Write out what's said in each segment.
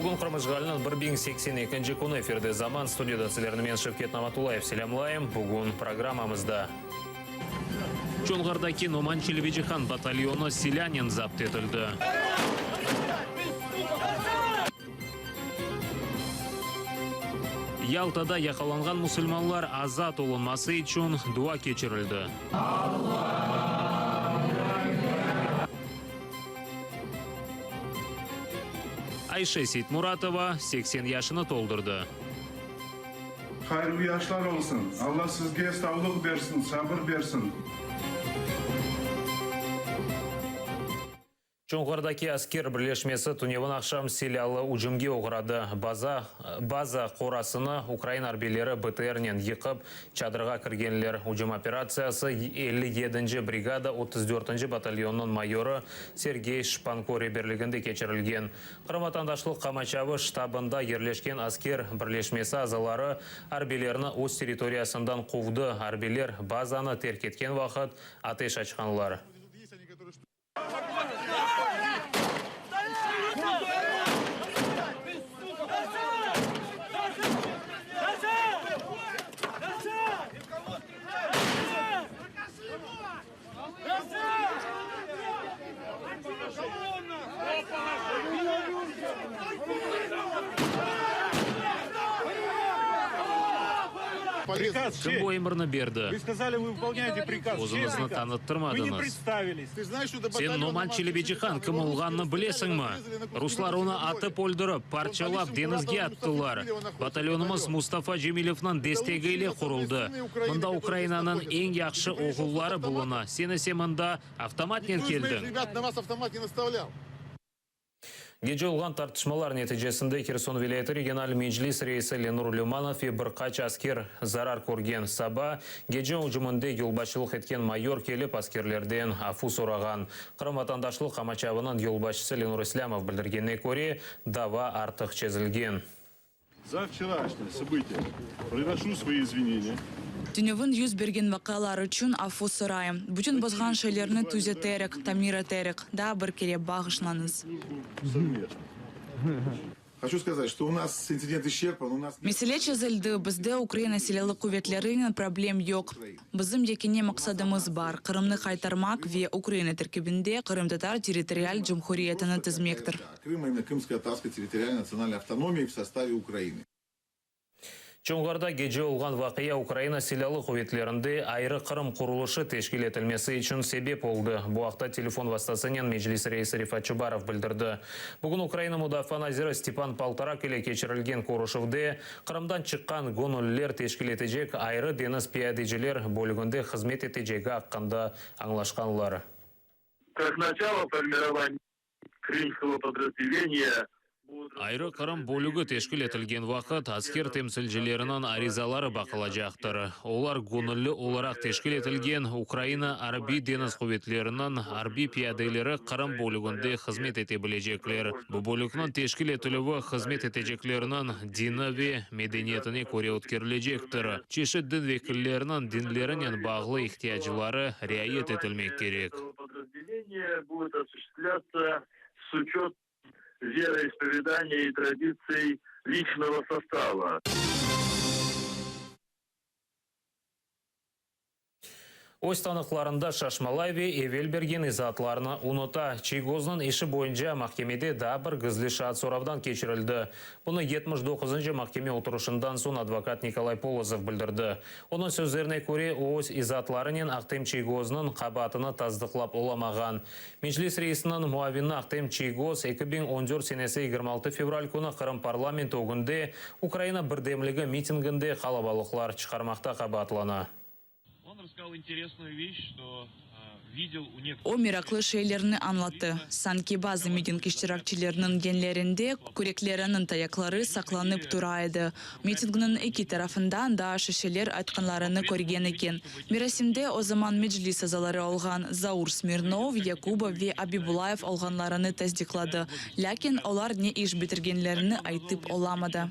Бүгін Құрамышғалынан 1082 күні эфирде заман студияда сілерімен Шевкет Наматулаев селямлайым. Бүгін программамызда. Чоңғардаки Номан Челебеджихан батальоны селянин запт етілді. Ялтада яқаланған мұсылманлар азат олынмасы үшін дуа кечірілді. Айше Сейтмуратова 80 yaşını doldurdu. Hayırlı yaşlar olsun. Allah sizge sağlık versin, sabır versin. Чоңғардаки аскер бірлешмесі Туневан ақшам селялы ұжымге оғырады. База қорасыны Украина арбелері БТРнен еқіп, чадырға кіргенлер. Ұжым операциясы 57-ші бригада 34-ші батальонның майоры Сергей Шпанко реберлігінде кечірілген. Қырым ватандашлық Қамачавы штабында ерлешкен аскер бірлешмесі азалары арбелеріні өз территориясындан қуды. Арбелер базаны терк еткен вақыт атеш açқанлар. Кім бойымырны берді? Вы сказали, вы выполняете приказ. Өзіңізні Вы не таныттырмадыңыз. представились. Сен Номан Челебеджихан кім олғанны білесің ма? Руслар оны атып өлдіріп, парчалап денізге аттылар. Батальонымыз Мустафа Жемилевнің дестегейле құрылды. Мұнда Украинаның ең яқшы оғыллары бұлына. Сені мында автоматнен келдің. Ребят, на вас автомат не наставлял. Геже олған тартышмалар нәтижесінде Херсон вилайаты регионал Меджлис рейсі Ленур Люманов и бірқач аскер зарар көрген. Саба геже ұжымында елбашылық еткен майор келіп аскерлерден афу сұраған. Қырым ватандашлық Қамачавының елбашысы Ленур Ислямов білдіргенне көре дава артық чезілген. За вчерашнее событие приношу свои извинения. Туневын юз берген вақалар үшін афу сұрайым. Бүтін бозған шайлеріні түзетерік, тамиратерік, да бір кере бағышланыз. Хочу сказать, что у нас инцидент исчерпан, у нас... Меселе чезілді, бізде Украина селялы куветлерінен проблем yok. Біздің екене мақсадымыз бар. Қырымны қайтармак ве Украина теркебінде Қырым-татар территориаль джумхуриетіні тізмектір. Крым, именно Крымско-татарской территориальной национальной автономии в составе Украины. Чоңғарда геже олған вақия Украина селялы құветлерінде айры Қырым құрылышы тешкіл етілмесі үшін себеп болды. Бұақта телефон вастасынен Меджлис рейсі Рифат Чубаров білдірді. Бүгін Украина мұдафа назиры Степан Полторак еле кечірілген Қорышывде Қырымдан шыққан гоноллер тешкіл етежек айры деңіз пиядежелер бөлігінде қызмет етежегі аққанда аңлашқанлар. Как начало формирования крымского подразделения Айры Қырым бөлігі тешкіл етілген вақыт аскер темсілжелерінің аризалары бақылажақтыр. Олар гонылы оларақ тешкіл етілген Украина арби деңіз құветлерінің арби пияделері Қырым бөлігінде қызмет ете білежеклер. Бұл бөлігінің тешкіл етілігі қызмет етежеклерінің діні ве медениетіне көре өткерлежектір. Чешет дін векілерінің дінлерінен бағлы ихтияжылары riayet етілмек керек. будет осуществляться с учетом вероисповедания и традиций личного состава. Өз танықларында Шашмалайве Эвелберген изатларына ұныта. Чайгознын іші бойынша махкемеде да бір гізлі шаат соравдан кечірілді. Бұны 79-шы махкеме отырышындан соң адвокат Николай Полозов білдірді. Оның сөздеріне көре өз изатларының Ақтем Чайгознын қабатыны таздықлап оламаған. Меджлис рейсінің муавины Ақтем Чайгоз 2014 сенесі 26 февраль күні Қырым парламент оғынде Украина бірдемлігі митингінде қалабалықлар шығармақта қабатлана. Он рассказал интересную вещь, что видел у некоторых... О мираклы şeylerini anlattı. Sanki bazı miting iştirakçilerinin genlerinde küreklerinin tayaklары saklanıp duraydı. Mitinginin iki tarafından da şişeler aytkanlarını көрген eкен. Mirasimde o zaman meclis azaları olgan Zaur Smirnov, Yakuba ve Abibulayev olganlarını tasdikladı. Lakin olar ne iş bitirgenlerini aytıp olamadı.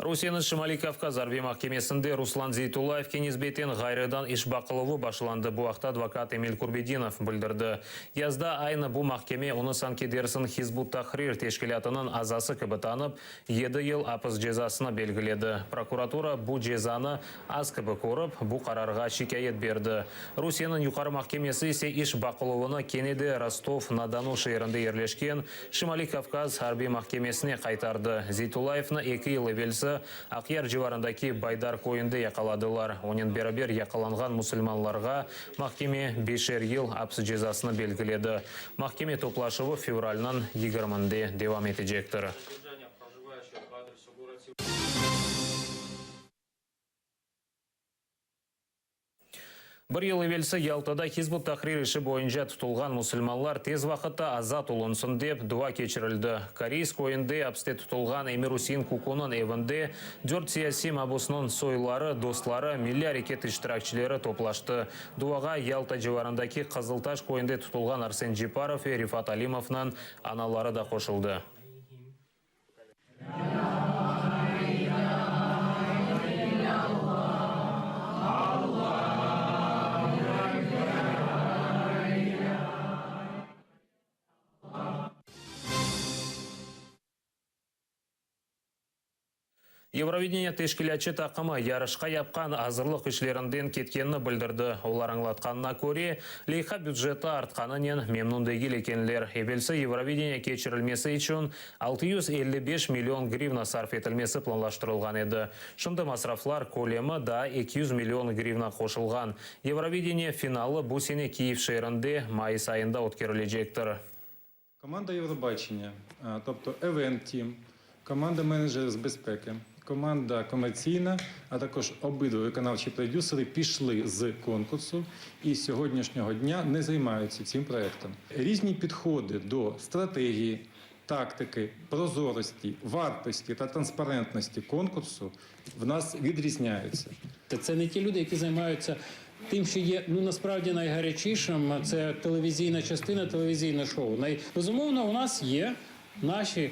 Русияның Шымали Кавказ Арби Махкемесінде Руслан Зейтулаев кенезбетен ғайрыдан иш бақылығы башыланды. Бұақта адвокат Эмиль Курбединов білдірді. Язда айны бұл махкеме оны санкедерсін Хизбут Тахрир тешкілятының азасы кібітанып, 7 ел апыз жезасына белгіледі. Прокуратура бұл жезаны аз кібі көріп, бұл қарарға шикайет берді. Русияның юқары махкемесі есе иш бақылығыны Кенеде Ростов-на-Дону шайырында ерлешкен Шымали Кавказ Арби Махкемесіне қайтарды. Зейтулаевны 2 ел евелсі Ақияр живарындаки Байдар койынды яқаладылар. Онен берабер яқаланған мұсылманларға махкеме 5 ел апсы жезасыны белгіледі. Махкеме топлашығы февральнан 20-де девам етежектір. Бір ел евелсі Ялтада Хизбут Тахрир іші бойынша тұтылған мұсылманлар тез вақытта азат ұлынсын деп дуа кечірілді. Корейск ойынды апсте тұтылған Эмир Усин Кукунын евінде 4 сияси мабусының сойлары, достлары, милли әрекет іштіракчілері топлашты. Дуаға Ялта живарындаки Қызылташ койынды тұтылған Арсен Джипаров и Рифат Алимовнан аналары да қошылды. Евровидение тешкілячі тақымы ярышқа япқан азырлық ішлерінден кеткенні білдірді. Олар аңлатқанына көре, лейха бюджеті артқанынен мемнундегіл екенлер. Евелсі Евровидение кечірілмесі үшін 655 миллион гривна сарф етілмесі планлаштырылған еді. Шынды масрафлар көлемі да 200 миллион гривна қошылған. Евровидение финалы бұл сене Киев шайырында майыс айында өткерілежектір. Команда Євробачення, тобто Event Team, команда менеджерів з безпеки, команда комерційна, а також обидва виконавчі продюсери пішли з конкурсу і з сьогоднішнього дня не займаються цим проєктом. Різні підходи до стратегії, тактики, прозорості, вартості та транспарентності конкурсу в нас відрізняються. Це не ті люди, які займаються тим, що є насправді найгарячішим, це телевізійна частина, телевізійне шоу. Безумовно, у нас є наші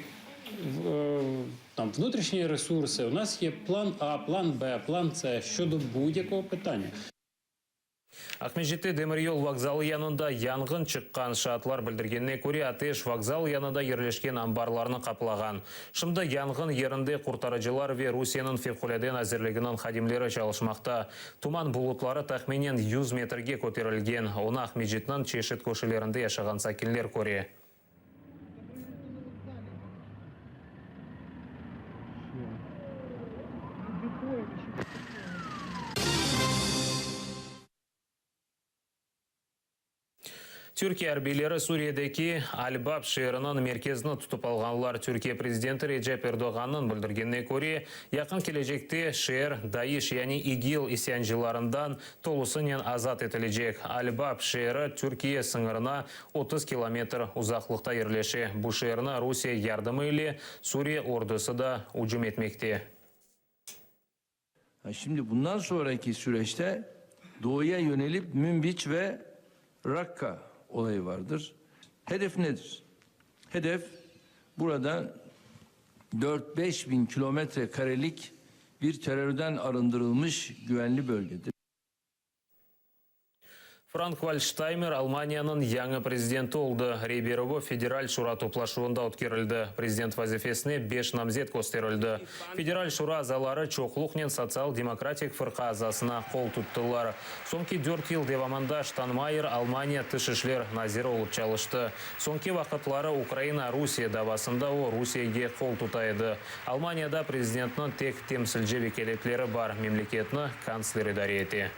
внутрішні ресурси, у нас є план А, план Б, план С щодо будь-якого питання. Ақмешітті Демирьол вокзалы янында янгын шыққан шатлар білдіргенне көре атеш вокзал янында ерлешкен амбарларны қаплаған. Шымды янгын ерінде құртарыжылар ве Русияның февқуляден әзірлігінің қадимлері жалышмақта. Туман бұлытлары тахменен 100 метрге көтерілген. Оны Ақмешітінің чешет көшелерінде яшаған сакинлер көре. Türkiye әрбейлері Суриядегі Аль-Баб шерінің мерkezini тұтып алғанлар. Түркия президенті Реджеп Эрдоғанның білдіргеніне көре, яқын келешекте шер Даиш, яғни ИГИЛ исянжыларынан толысынен азат етілежек. Аль-Баб шері Түркия сыңырына 30 километр ұзақлықта ерлеше. Бұл шеріні Русия ярдымы ile Suriye ordusu da ucum etmekte. Şimdi bundan sonraki süreçte doğuya yönelip Münbiç ve Rakka olayı vardır. Hedef nedir? Hedef burada 4-5 bin kilometre karelik bir terörden arındırılmış güvenli bölgedir. Франк-Вальштаймер Алманияның яңы президенті олды. Рейберово федераль шура топлашуында өткерілді. Президент вазифесіне 5 намзет көстерілді. Федераль шура азалары чоқлықнен социал-демократик фырқа азасына қол тұттылар. Сонки 4 ел деваманда Штанмайер Алмания тышышлер назир олып чалышты. Сонки вақытлары Украина Русия давасында о Русияге қол тұтайды. Алманияда президентінің тек темсілжі векелетлері бар, мемлекетні канцлері дареті.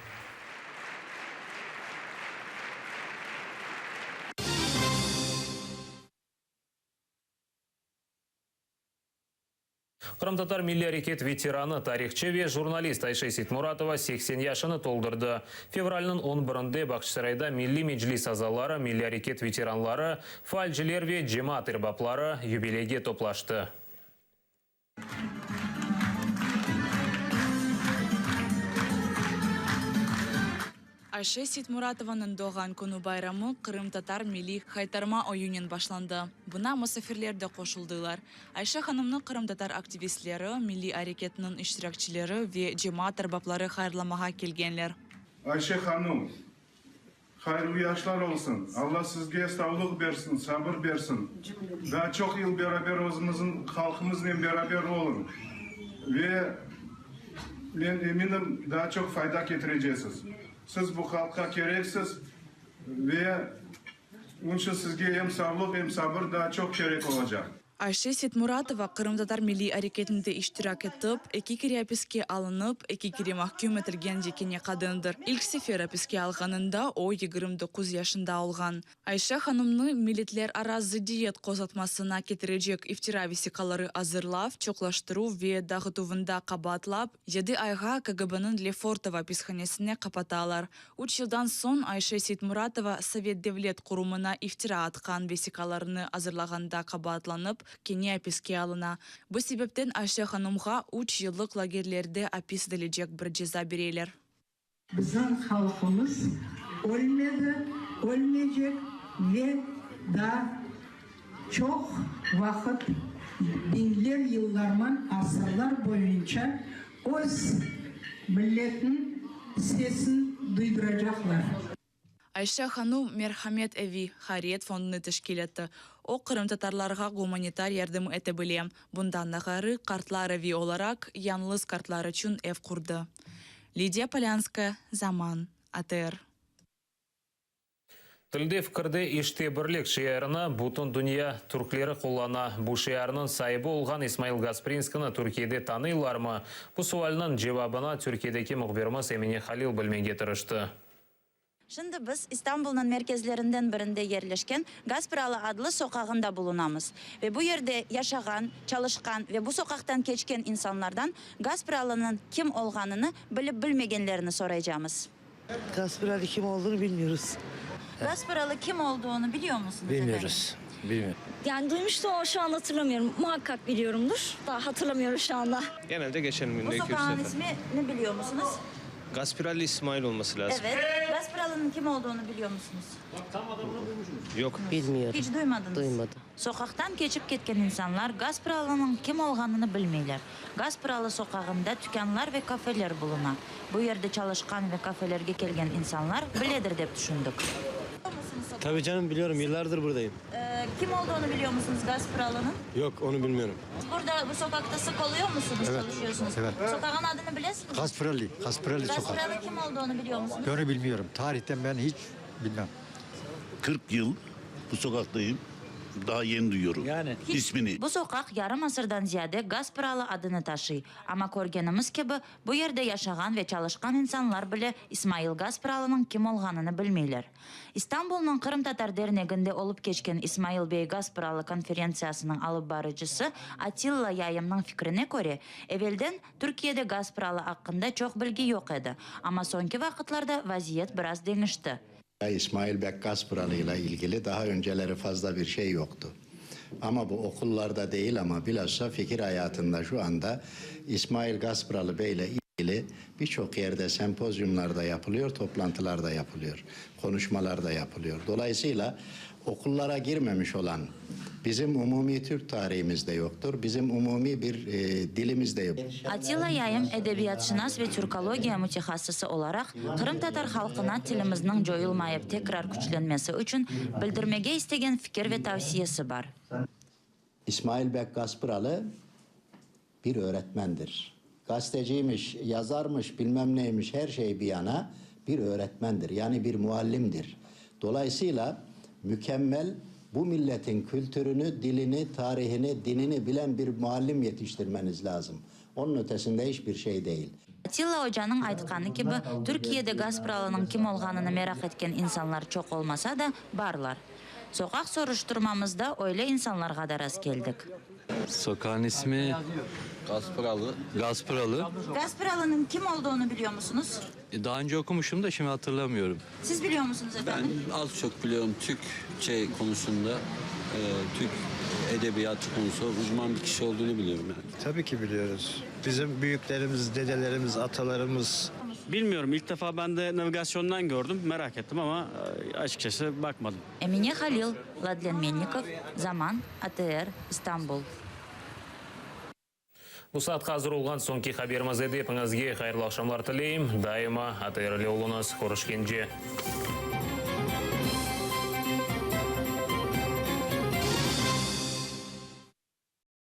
Қырым-татар милли әрекет ветераны, тарихчы ве журналист Айша Ситмуратова 80 яшыны толдырды. Февральның 11-де Бақшысарайда милли меджлис азалары, милли әрекет ветеранлары, фальжилер ве жемаат ирбаплары юбилейге топлашты. Ayşe Sitmuratovanın doğan konu bayramı Kırım Tatar Milli Haytarma oyunun başlandı. Buna misafirler de koşuldular. Ayşe Hanım'ın Kırım Tatar aktivistleri, Milli Hareketinin iştirakçıları ve cemaat erbapları hayırlamağa gelgenler. Ayşe Hanım, hayırlı yaşlar olsun. Allah sizge sağlık versin, sabır versin. Daha çok yıl beraber özümüzün halkımızla beraber olun. Ve ben eminim daha çok fayda getireceksiniz. Siz bu halka gereksiz ve onun için sizge hem sağlık hem sabır daha çok gerek olacak. Ayşe Sitmuratova Kırım Tatar Milli Hareketinde iştirak edip, 2 kere hapisке alınıp, 2 kere mahkum etilgen jekene kadındır. İlk sefer hapisке alganında o 29 yaşında olgan. Ayşe Hanım'ны milletler arası diyet kozatmasına getirecek iftira vesikaları hazırlap, çoklaştırу ve dağıtuvunda kabatlap, 7 ayga KGB'nin Lefortovo hapishanesine kapatalar. 3 yıldan son Ayşe Sitmuratova Sovet Devlet Kurumu'na iftira atkan vesikalarını hazırlaganda kabatlanıp, kene hapisке alına. Bu sebepten Ayşe Hanım'a 3 yıllık lagerlerde hapis edilecek bir ceza verirler. Bizim halkımız ölmedi, ölmeyecek ve daha çok vakit binler yıllardan asırlar boyunca öz milletin sesini duyduracaklar. Ayşe Hanım Merhamet Evi Harriet fondunu teşkil etti. O Kırım Tatarlarga humanitar yardım edebilem. Bundan nagары kartlar evi olarak yalnız kartlar için ev kurdu. Lidia Polyanska, Zaman, ATR. Tilde fikirde işte birlik şiarını butun dünya Türkleri kullana. Bu şiarının sahibi olgan İsmail Gasprinskini Türkiye'de tanıylar mı? Bu sualının cevabına Türkiye'deki muhbirimiz Emine Halil bilmeye tırıştı. Şimdi biz İstanbul'un merkezlerinden birinde yerleşken Gaspiralı adlı sokağında bulunamız. Ve bu yerde yaşayan, çalışkan ve bu sokaktan geçken insanlardan Gaspiralı'nın kim olganını bilip bilmegenlerini soracağımız. Gaspiralı kim olduğunu bilmiyoruz. Gaspiralı kim olduğunu biliyor musunuz? Bilmiyoruz. Bilmiyorum. Yani duymuştum ama şu an hatırlamıyorum. Muhakkak biliyorumdur. Daha hatırlamıyorum şu anda. Genelde geçen Bu günde 2-3 sokağın sefer. ismini biliyor musunuz? Gaspiralı İsmail olması lazım. Evet. Gaspiralı'nın kim olduğunu biliyor musunuz? Yok. Bilmiyorum. Hiç duymadınız. Duymadım. Sokaktan geçip ketken insanlar Gaspiralı'nın kim olganını bilmeyler. Gaspiralı sokağında dükkanlar ve kafeler bulunar. Bu yerde çalışkan ve kafelerge gelgen insanlar biledir dep düşündük. Tabii canım biliyorum. Yıllardır buradayım. Kim olduğunu biliyor musunuz Gaspiralı'nın? Yok onu bilmiyorum. Burada bu sokakta sık oluyor musunuz? Evet. Çalışıyorsunuz? Evet. Sokağın adını biliyorsunuz? Gaspiralı sokak. Gaspiralı kim olduğunu biliyor musunuz? Onu bilmiyorum. Tarihten ben hiç bilmem. 40 yıl bu sokaktayım. Daha yeni duyuyorum ismini. Bu sokak yarım asırdan ziyade Gaspiralı adını taşıyor. Ama görgenimiz gibi bu yerde yaşayan ve çalışkan insanlar bile İsmail Gaspiralı'nın kim olganını bilmeyler. İstanbul'un Kırım Tatar Derneği'nde olup geçken İsmail Bey Gaspiralı konferensiyasının alıp barıcısı Atilla Yayım'ın fikrine göre evvelden Türkiye'de Gaspiralı hakkında çok bilgi yok idi. Ama sonki vakitlarda vaziyet biraz değişti. İsmail Bey Gaspiralı ile ilgili daha önceleri fazla bir şey yoktu. Ama bu okullarda değil ama bilhassa fikir hayatında şu anda İsmail Gaspiralı Bey ile ilgili birçok yerde sempozyumlarda yapılıyor, toplantılarda yapılıyor, konuşmalarda yapılıyor. Dolayısıyla okullara girmemiş olan bizim umumi Türk tarihimizde yoktur. Bizim umumi bir dilimiz de yok. Atilla Yayım edebiyatşınas ve Türkologiya mütehassısı olarak Kırım Tatar halkına tilimizin joyulmayıp tekrar güçlenmesi için bildirmege istegen fikir ve tavsiyesi var. İsmail Bey Gaspiralı bir öğretmendir. Gazeteciymiş, yazarmış, bilmem neymiş her şey bir yana bir öğretmendir. Yani bir muallimdir. Dolayısıyla mükemmel bu milletin kültürünü, dilini, tarihini, dinini bilen bir muallim yetiştirmeniz lazım. Onun ötesinde hiçbir şey değil. Atilla Hoca'nın aytkanı gibi Türkiye'de Gaspiralı'nın kim olganını merak etken insanlar çok olmasa da barlar. Sokak soruşturmamızda öyle insanlarga da rast geldik. Sokağın ismi Gaspiralı. Gaspiralı'nın kim olduğunu biliyor musunuz? Daha önce okumuşum da şimdi hatırlamıyorum. Siz biliyor musunuz efendim? Az çok biliyorum Türkçe konusunda, Türk edebiyatı konusu uzman bir kişi olduğunu biliyorum yani. Tabii ki biliyoruz. Bizim büyüklerimiz, dedelerimiz, atalarımız Bilmiyorum, ilk defa ben de navigasyondan gördüm. Merak ettim ama açıkçası bakmadım. Emine Halil, Ladlen Mennikov, Zaman, ATR, İstanbul. Bu saat hazır olgan sonki haberimiz edi. Hepinizge hayırlı akşamlar tileyim. Daima ATR-le olunuz. Görüşkенче.